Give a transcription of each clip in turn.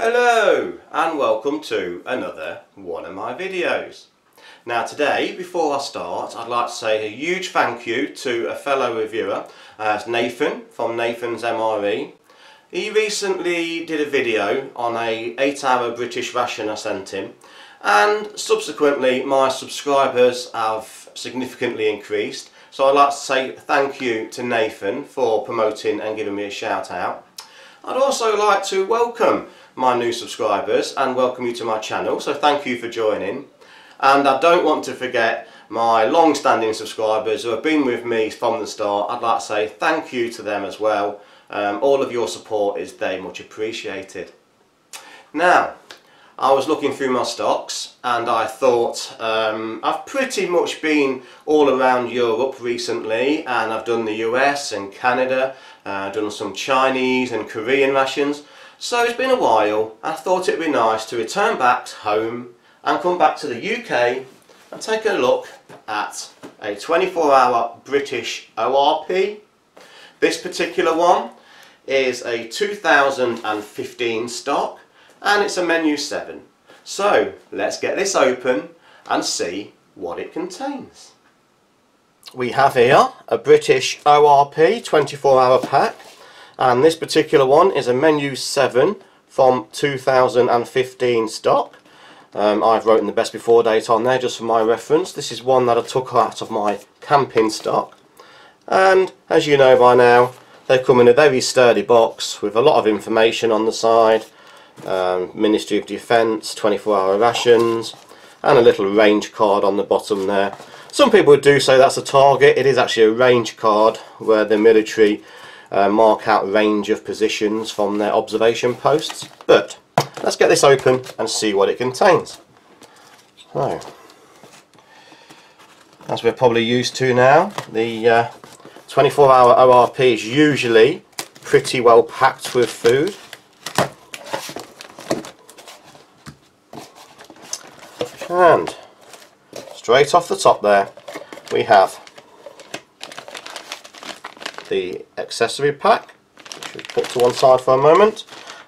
Hello and welcome to another one of my videos. Now today, before I start, I'd like to say a huge thank you to a fellow reviewer, Nathan from Nathan's MRE. He recently did a video on a 8-hour British ration I sent him, and subsequently my subscribers have significantly increased. So I'd like to say thank you to Nathan for promoting and giving me a shout out. I'd also like to welcome my new subscribers and welcome you to my channel, so thank you for joining. And I don't want to forget my long-standing subscribers who have been with me from the start. I'd like to say thank you to them as well. All of your support is very much appreciated. Now, I was looking through my stocks and I thought I've pretty much been all around Europe recently, and I've done the US and Canada, done some Chinese and Korean rations. So it's been a while. I thought it'd be nice to return back home and come back to the UK and take a look at a 24-hour British O.R.P. This particular one is a 2015 stock and it's a menu 7. So let's get this open and see what it contains. We have here a British O.R.P 24-hour pack. And this particular one is a menu 7 from 2015 stock. I've written the best before date on there just for my reference. This is one that I took out of my camping stock. And as you know by now, they come in a very sturdy box with a lot of information on the side. Ministry of Defence, 24-hour rations, and a little range card on the bottom there. Some people do say that's a target. It is actually a range card where the military mark out range of positions from their observation posts. But let's get this open and see what it contains. So, as we're probably used to now, the 24-hour O.R.P is usually pretty well packed with food. And straight off the top there we have the accessory pack, which we'll put to one side for a moment,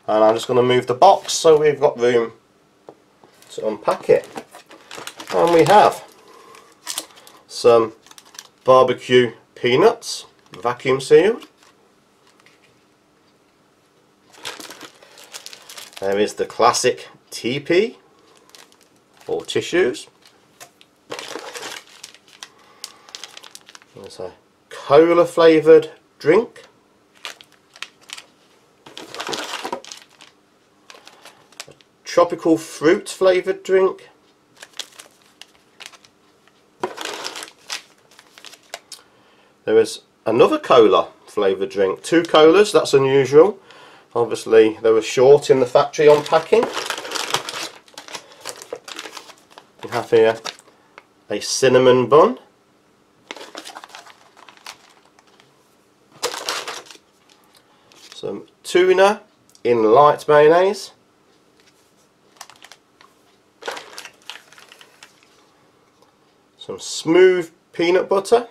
and I'm just going to move the box so we've got room to unpack it. And we have some barbecue peanuts, vacuum sealed. There is the classic TP or tissues. There's a cola flavoured drink. A tropical fruit flavoured drink. There is another cola flavoured drink. 2 colas, that's unusual. Obviously they were short in the factory on packing. We have here a cinnamon bun. Some tuna in light mayonnaise. Some smooth peanut butter.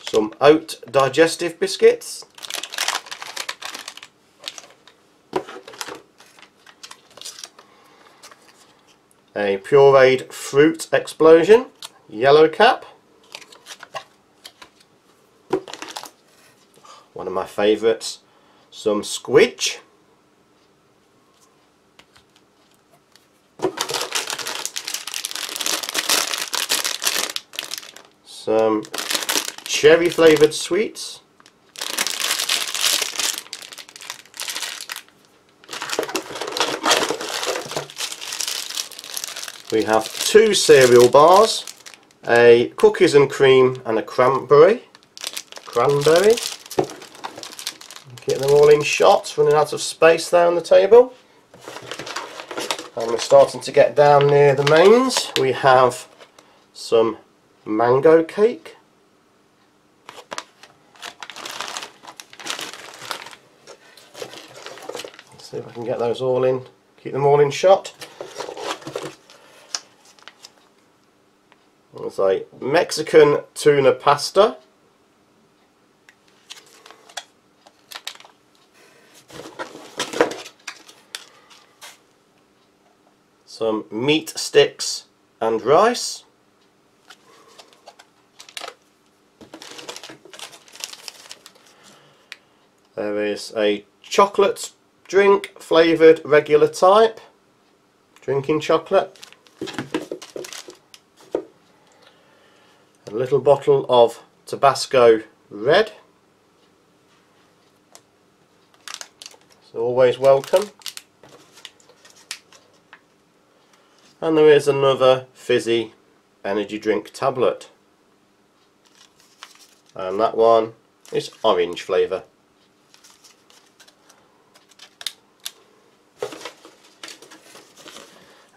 Some oat digestive biscuits. A pureed fruit explosion. Yellow cap, one of my favourites, some squidge, some cherry flavoured sweets, we have 2 cereal bars, a cookies and cream and a cranberry. Get them all in shot, running out of space there on the table. And we're starting to get down near the mains. We have some mango cake. Let's see if I can get those all in, keep them all in shot. There's a Mexican tuna pasta, meat sticks and rice. There is a chocolate drink, flavoured regular type, drinking chocolate. A little bottle of Tabasco Red. It's always welcome. And there is another fizzy energy drink tablet. And that one is orange flavour.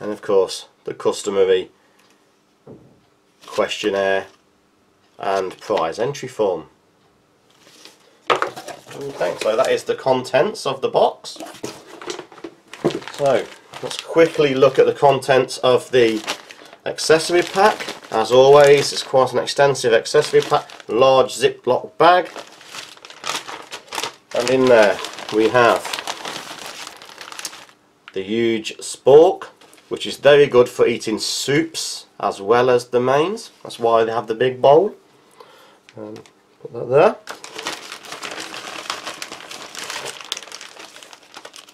And of course the customary questionnaire and prize entry form. Okay, so that is the contents of the box. So let's quickly look at the contents of the accessory pack. As always, it's quite an extensive accessory pack, large Ziploc bag, and in there we have the huge spork, which is very good for eating soups as well as the mains. That's why they have the big bowl. Put that there.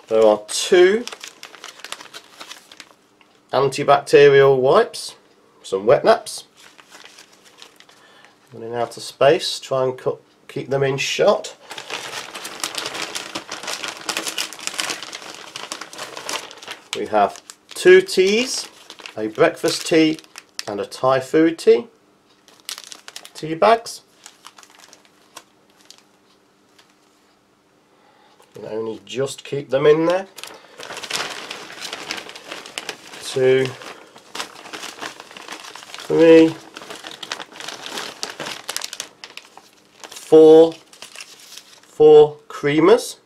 There are 2 antibacterial wipes, some wet naps. Running out of space, try and keep them in shot. We have 2 teas, a breakfast tea and a Thai food tea. Tea bags. You can only just keep them in there. 2, 3, 4 creamers.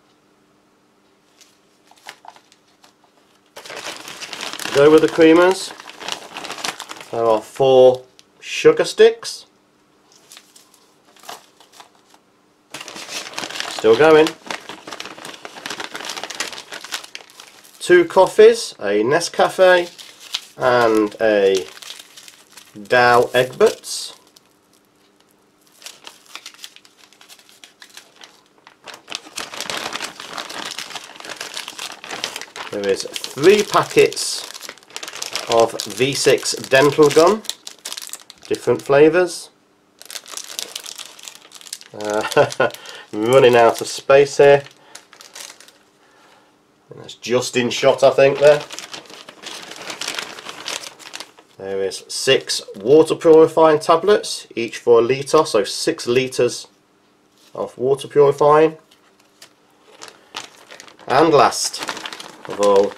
Go with the creamers. There are 4 sugar sticks. Still going. 2 coffees, a Nescafe and a Dow Egberts. There is 3 packets of V6 dental gum, different flavours. Running out of space here. And that's just in shot, I think, there. There is 6 water purifying tablets, each for a litre, so 6 litres of water purifying. And last of all,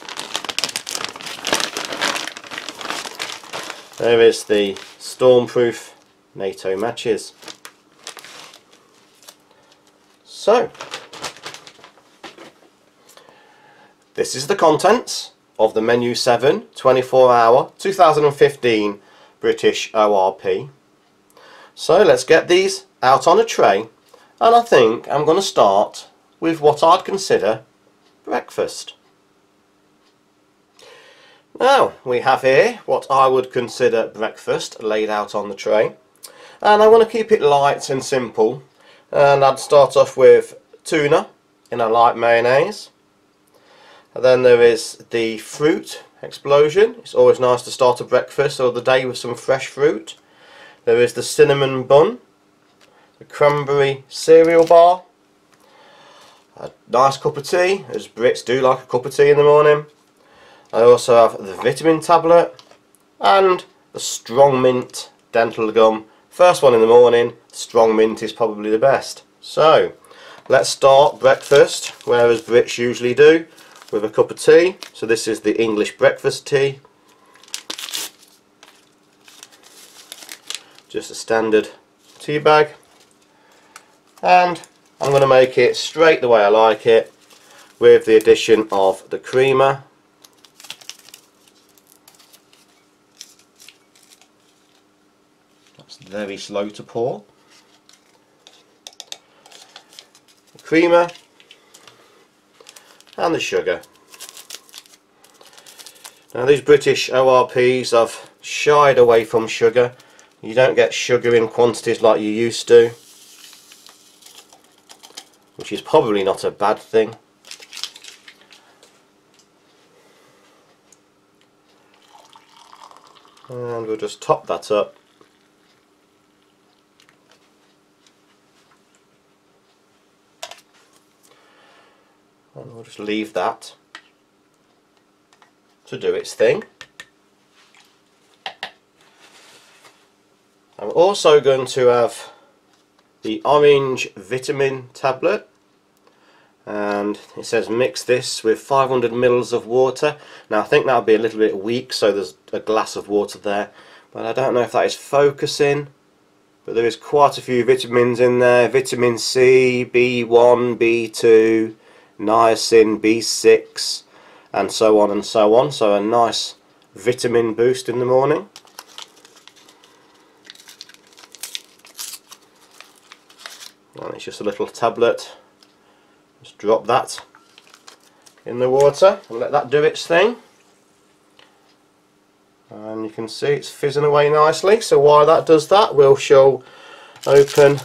there is the Stormproof NATO matches. So, this is the contents of the Menu 7 24-hour 2015 British O.R.P. So let's get these out on a tray, and I think I'm going to start with what I'd consider breakfast. Now we have here what I would consider breakfast laid out on the tray, and I want to keep it light and simple, and I'd start off with tuna in a light mayonnaise. And then there is the fruit explosion. It's always nice to start a breakfast or the day with some fresh fruit. There is the cinnamon bun, the cranberry cereal bar, a nice cup of tea, as Brits do like a cup of tea in the morning. I also have the vitamin tablet and the strong mint dental gum. First one in the morning, strong mint is probably the best. So let's start breakfast, whereas Brits usually do, with a cup of tea. So this is the English breakfast tea. Just a standard tea bag. And I'm going to make it straight the way I like it, with the addition of the creamer. That's very slow to pour. The creamer and the sugar. Now these British O.R.Ps, I've shied away from sugar. You don't get sugar in quantities like you used to, which is probably not a bad thing. And we'll just top that up. And we'll just leave that to do its thing. I'm also going to have the orange vitamin tablet, and it says mix this with 500 ml of water. Now I think that'll be a little bit weak, so there's a glass of water there, but I don't know if that is focusing. But there is quite a few vitamins in there: vitamin C, B1, B2, niacin, B6, and so on and so on. So a nice vitamin boost in the morning. And it's just a little tablet. Just drop that in the water and let that do its thing. And you can see it's fizzing away nicely. So while that does that, we'll open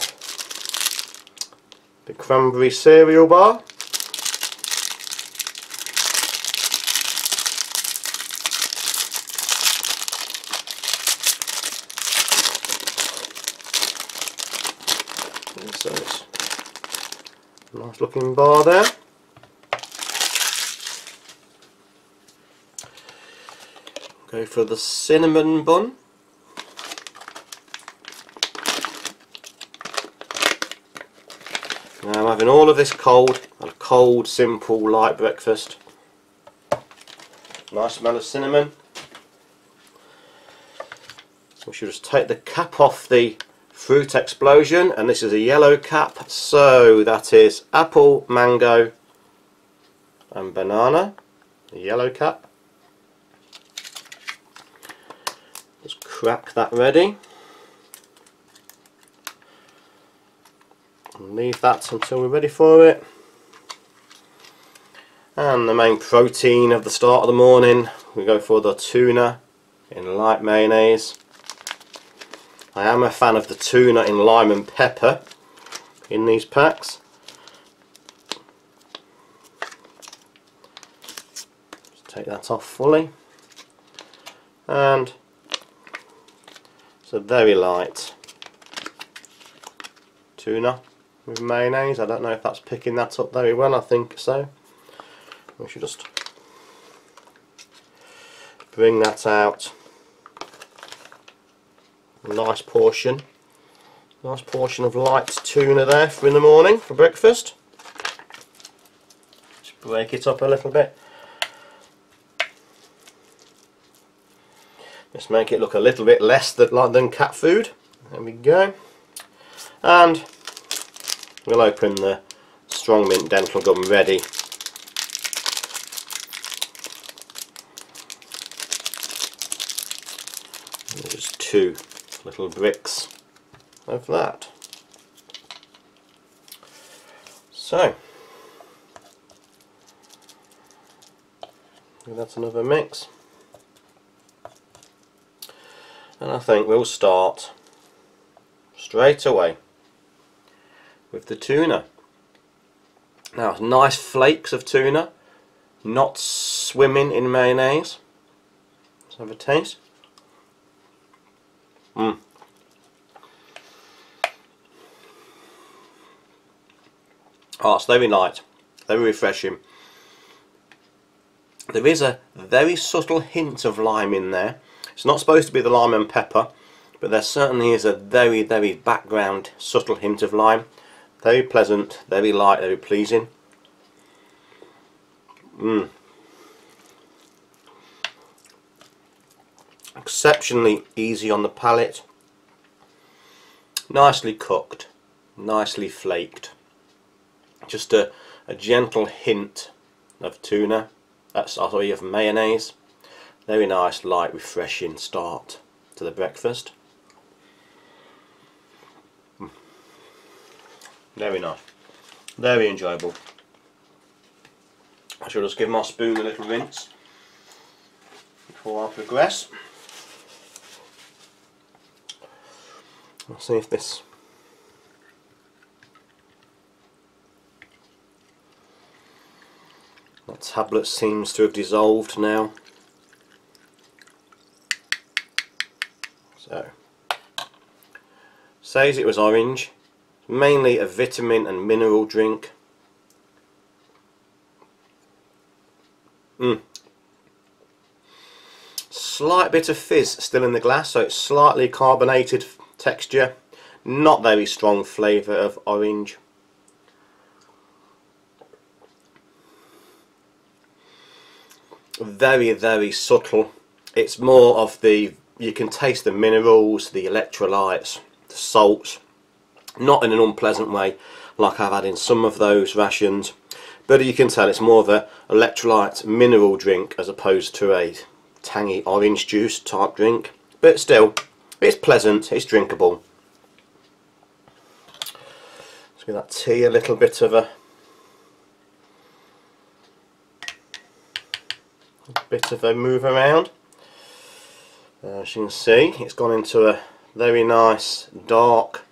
the cranberry cereal bar. So it's a nice looking bar there. Go for the cinnamon bun. Now I'm having all of this cold, a cold, simple, light breakfast. Nice smell of cinnamon. We should just take the cap off the fruit explosion, and this is a yellow cap, so that is apple, mango and banana. A yellow cap. Just crack that ready and leave that until we're ready for it. And the main protein of the start of the morning, we go for the tuna in light mayonnaise. I am a fan of the tuna in lime and pepper in these packs. Just take that off fully. And it's a very light tuna with mayonnaise. I don't know if that's picking that up very well, I think so. We should just bring that out. Nice portion of light tuna there for in the morning for breakfast. Just break it up a little bit. Just make it look a little bit less than cat food. There we go. And we'll open the strong mint dental gum ready. There's 2 little bricks of that. So that's another mix, and I think we'll start straight away with the tuna. Now, nice flakes of tuna, not swimming in mayonnaise. Let's have a taste. Oh, it's very light, very refreshing. There is a very subtle hint of lime in there. It's not supposed to be the lime and pepper, but there certainly is a very, very background subtle hint of lime. Very pleasant, very light, very pleasing. Exceptionally easy on the palate. Nicely cooked, nicely flaked. Just a gentle hint of tuna, of mayonnaise. Very nice, light, refreshing start to the breakfast. Very nice, very enjoyable. I shall just give my spoon a little rinse. before I progress. Let's see if this that tablet seems to have dissolved now. So, says it was orange, mainly a vitamin and mineral drink. Slight bit of fizz still in the glass, so it's slightly carbonated texture, not very strong flavour of orange. Very, very subtle. It's more of the, you can taste the minerals, the electrolytes, the salts, not in an unpleasant way like I've had in some of those rations, but you can tell it's more of a electrolyte mineral drink as opposed to a tangy orange juice type drink, but still it's pleasant, it's drinkable. Let's give that tea a little bit of a move around. As you can see, it's gone into a very nice dark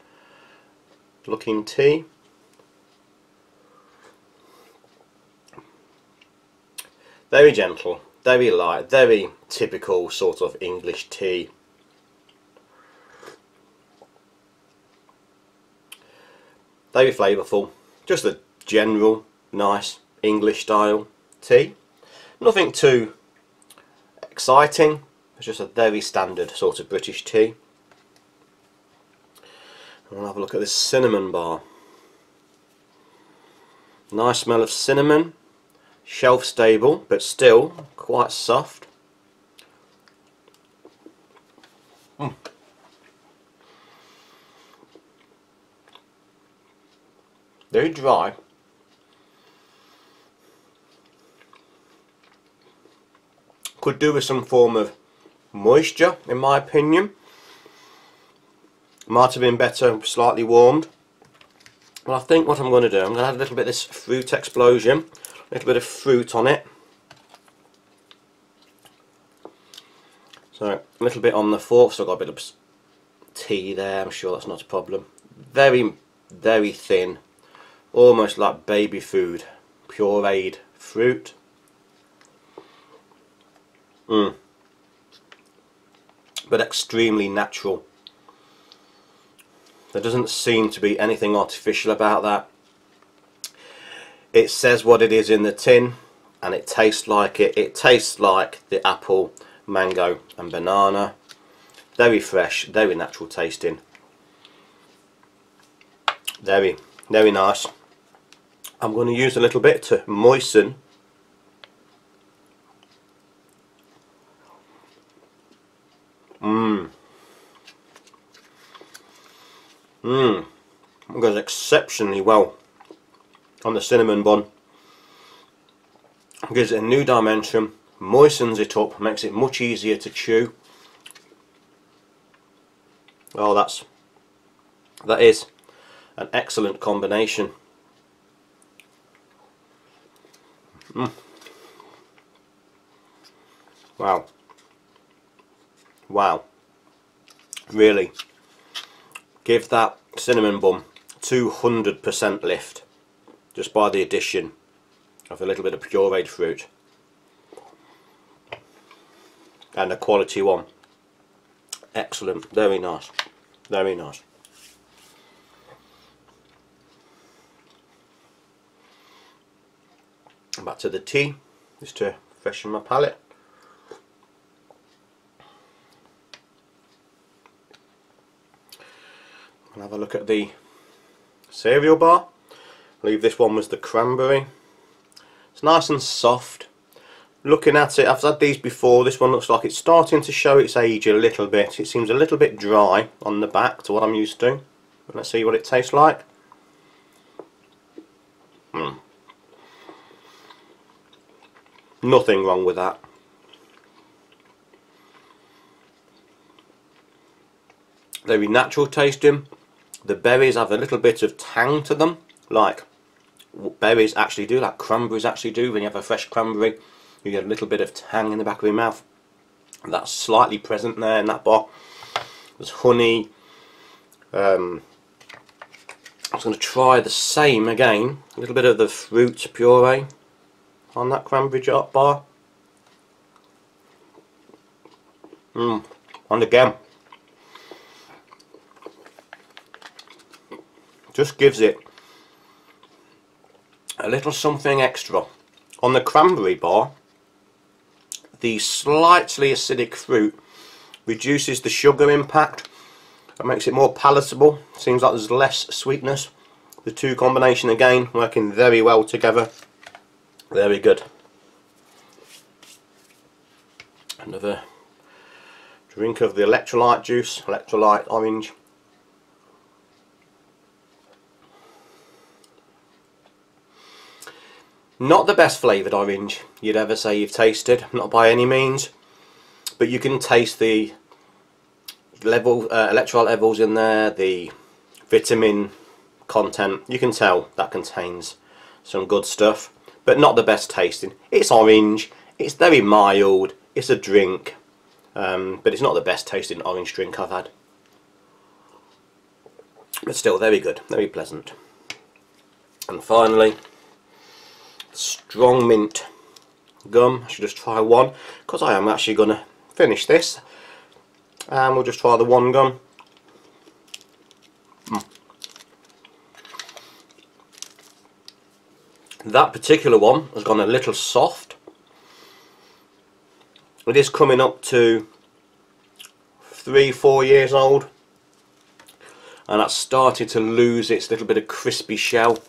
looking tea. Very gentle, very light, very typical sort of English tea. Very flavourful, just a general nice English style tea. Nothing too exciting, it's just a very standard sort of British tea. And we'll have a look at this cinnamon bar. Nice smell of cinnamon, shelf stable but still quite soft. Very dry. Could do with some form of moisture in my opinion. Might have been better slightly warmed. But I think what I'm going to do, I'm going to add a little bit of this fruit explosion, a little bit of fruit on it. So a little bit on the fork, so I've got a bit of tea there, I'm sure that's not a problem. Very, very thin, almost like baby food, pureed fruit. But extremely natural. There doesn't seem to be anything artificial about that. It says what it is in the tin and it tastes like it. It tastes like the apple, mango and banana. Very fresh, very natural tasting. Very, very nice. I'm going to use a little bit to moisten. It goes exceptionally well on the cinnamon bun. Gives it a new dimension, moistens it up, makes it much easier to chew. Oh, that is an excellent combination. Wow. Wow. Really. Give that cinnamon bun 200% lift just by the addition of a little bit of pureed fruit, and a quality one. Excellent, very nice, very nice. Back to the tea, just to freshen my palate. And have a look at the cereal bar. I believe this one was the cranberry. It's nice and soft. Looking at it, I've had these before. This one looks like it's starting to show its age a little bit. It seems a little bit dry on the back to what I'm used to. Let's see what it tastes like. Nothing wrong with that. Very natural tasting. The berries have a little bit of tang to them, like berries actually do, like cranberries actually do. When you have a fresh cranberry, you get a little bit of tang in the back of your mouth. That's slightly present there in that bar. There's honey. I was going to try the same again, a little bit of the fruit puree on that cranberry bar. And again, just gives it a little something extra. On the cranberry bar, the slightly acidic fruit reduces the sugar impact. That makes it more palatable. Seems like there's less sweetness. The two combination again working very well together. Very good. Another drink of the electrolyte juice, electrolyte orange. Not the best flavoured orange you'd ever say you've tasted, not by any means, but you can taste the electrolyte levels in there, the vitamin content. You can tell that contains some good stuff, but not the best tasting. It's orange, it's very mild, it's a drink, but it's not the best tasting orange drink I've had. But still very good, very pleasant. And finally, strong mint gum. I should just try one because I am actually going to finish this, and we'll just try the one gum. That particular one has gone a little soft. It is coming up to 3-4 years old, and that's started to lose its little bit of crispy shell.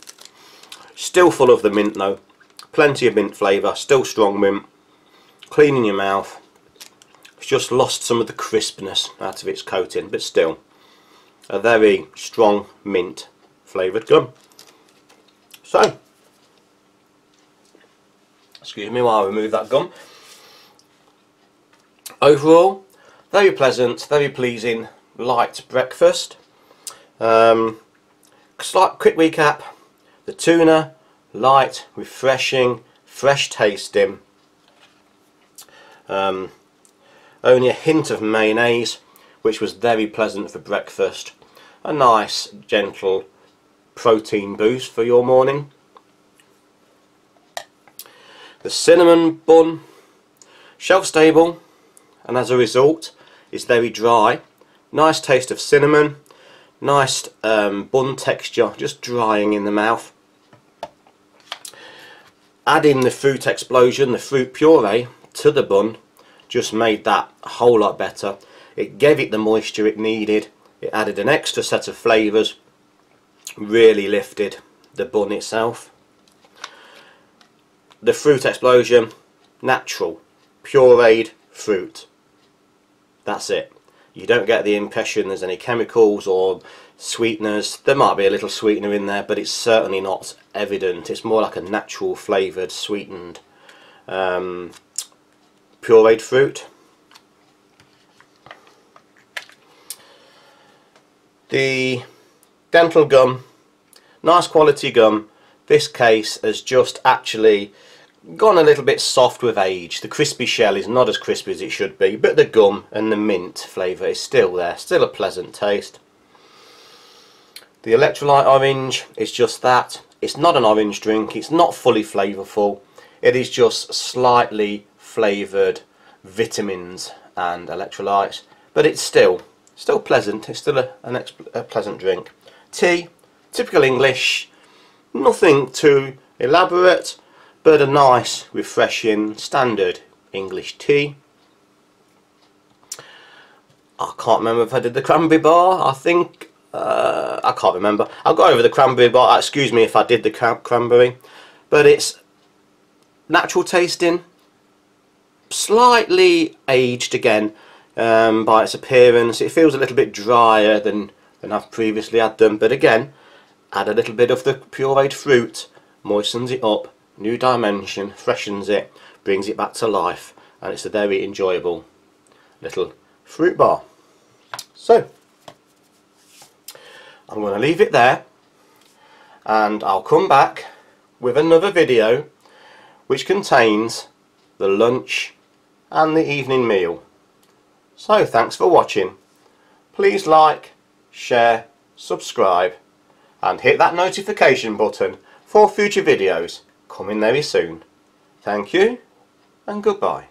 Still full of the mint though, plenty of mint flavour, still strong mint, clean in your mouth. It's just lost some of the crispness out of its coating, but still a very strong mint flavoured gum. So, excuse me while I remove that gum. Overall, very pleasant, very pleasing, light breakfast. Slight quick recap: the tuna, light, refreshing, fresh tasting. Only a hint of mayonnaise, which was very pleasant for breakfast. A nice, gentle protein boost for your morning. The cinnamon bun, shelf stable, and as a result is very dry. Nice taste of cinnamon, nice bun texture, just drying in the mouth. Adding the fruit explosion, the fruit puree, to the bun just made that a whole lot better. It gave it the moisture it needed. It added an extra set of flavours, really lifted the bun itself. The fruit explosion, natural, pureed fruit. That's it. You don't get the impression there's any chemicals or sweeteners. There might be a little sweetener in there, but it's certainly not evident. It's more like a natural flavoured, sweetened, pureed fruit. The dental gum, nice quality gum. This case has just actually gone a little bit soft with age. The crispy shell is not as crispy as it should be, but the gum and the mint flavour is still there, still a pleasant taste. The electrolyte orange is just that. It's not an orange drink, it's not fully flavourful, it is just slightly flavoured vitamins and electrolytes, but it's still pleasant. It's still a pleasant drink. Tea, typical English, nothing too elaborate, but a nice, refreshing, standard English tea. I can't remember if I did the cranberry bar. I think, I can't remember. I'll go over the cranberry bar. Excuse me if I did the cranberry. But it's natural tasting, slightly aged again by its appearance. It feels a little bit drier than I've previously had them. But again, add a little bit of the pureed fruit, moistens it up. New dimension, freshens it, brings it back to life, and it's a very enjoyable little fruit bar. So, I'm going to leave it there, and I'll come back with another video which contains the lunch and the evening meal. So thanks for watching. Please like, share, subscribe and hit that notification button for future videos coming very soon. Thank you and goodbye.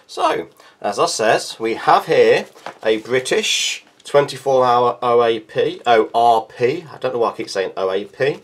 So, as I says, we have here a British 24-hour O.R.P. I don't know why I keep saying O.R.P.